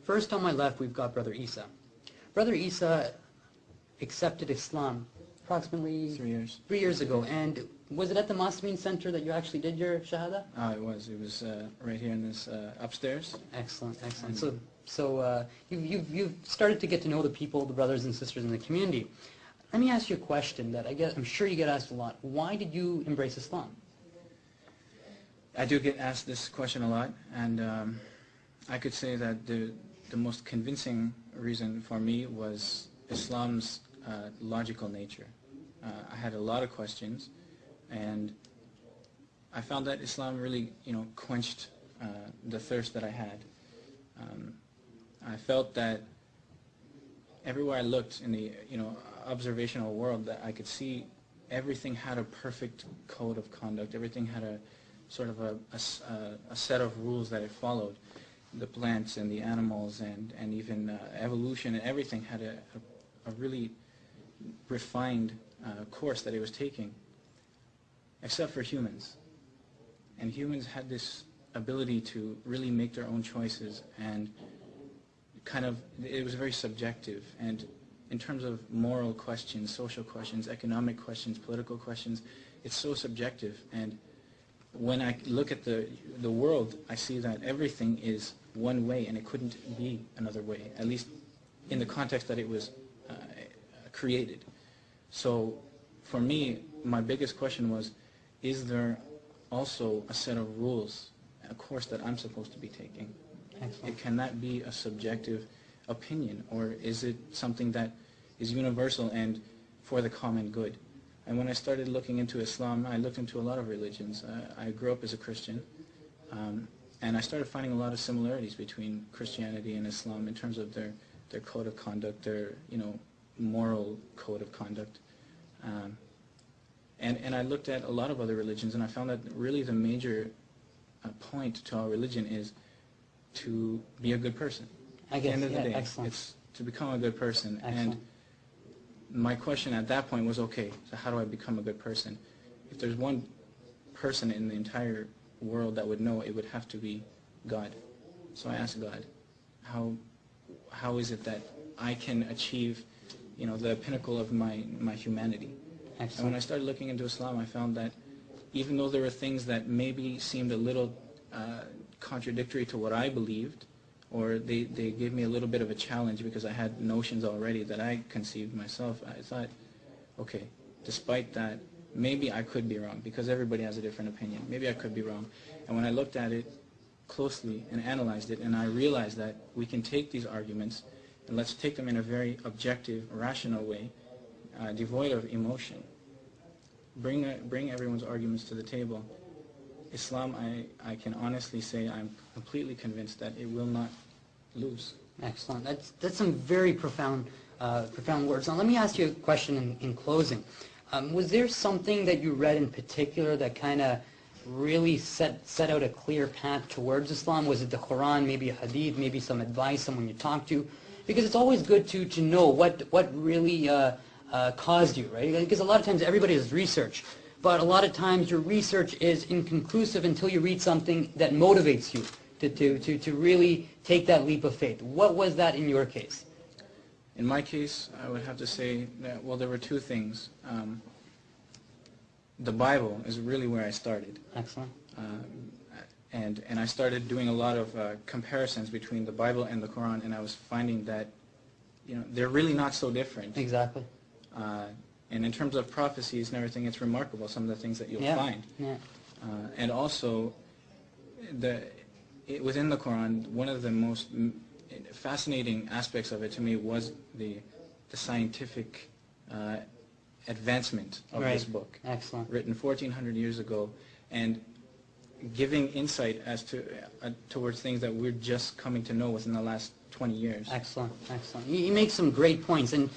First on my left, we've got Brother Isa. Brother Isa accepted Islam approximately 3 years ago. And was it at the Muslimin Center that you actually did your Shahada? It was. It was right here in this upstairs. Excellent, excellent. So you've started to get to know the people, the brothers and sisters in the community. Let me ask you a question that I'm sure you get asked a lot. Why did you embrace Islam? I do get asked this question a lot, and I could say that the most convincing reason for me was Islam's logical nature. I had a lot of questions, and I found that Islam really, quenched the thirst that I had. I felt that everywhere I looked in the, observational world, that I could see everything had a perfect code of conduct. Everything had a sort of a set of rules that it followed. The plants and the animals and even evolution and everything had a really refined course that it was taking, except for humans. And humans had this ability to really make their own choices, and it was very subjective. And in terms of moral questions, social questions, economic questions, political questions, it's so subjective. And when I look at the world, I see that everything is one way, and it couldn't be another way, at least in the context that it was created. So for me, my biggest question was, is there also a set of rules, a course that I'm supposed to be taking? Can that be a subjective opinion, or is it something that is universal and for the common good? And when I started looking into Islam, I looked into a lot of religions. I grew up as a Christian, and I started finding a lot of similarities between Christianity and Islam in terms of their code of conduct, their moral code of conduct. And I looked at a lot of other religions, and I found that really the major point to our religion is to be a good person. I guess, at the end of the day, excellent. it's to become a good person. Excellent. And my question at that point was, okay, so how do I become a good person? If there's one person in the entire world that would know, it would have to be God. So I asked God, how is it that I can achieve, the pinnacle of my humanity? Excellent. And when I started looking into Islam, I found that even though there were things that maybe seemed a little contradictory to what I believed, or they gave me a little bit of a challenge because I had notions already that I conceived myself, I thought, okay, despite that, maybe I could be wrong, because everybody has a different opinion. Maybe I could be wrong. And when I looked at it closely and analyzed it, and I realized that we can take these arguments and let's take them in a very objective, rational way, devoid of emotion. Bring everyone's arguments to the table. Islam, I can honestly say I'm completely convinced that it will not lose. Excellent. That's some very profound words. Now let me ask you a question in closing. Was there something that you read in particular that kind of really set out a clear path towards Islam? Was it the Quran, maybe a hadith, maybe some advice, someone you talked to? Because it's always good to know what really caused you, right? Because a lot of times everybody does research, but a lot of times your research is inconclusive until you read something that motivates you to really take that leap of faith. What was that in your case? In my case, I would have to say that, well, there were two things. The Bible is really where I started. Excellent. And I started doing a lot of comparisons between the Bible and the Quran, and I was finding that, they're really not so different. Exactly. And in terms of prophecies and everything, it's remarkable, some of the things that you'll find. Yeah. And also, within the Quran, one of the most fascinating aspects of it to me was the scientific advancement of this book. Excellent. Written 1,400 years ago, and giving insight as towards things that we're just coming to know within the last 20 years. Excellent, excellent. You make some great points, and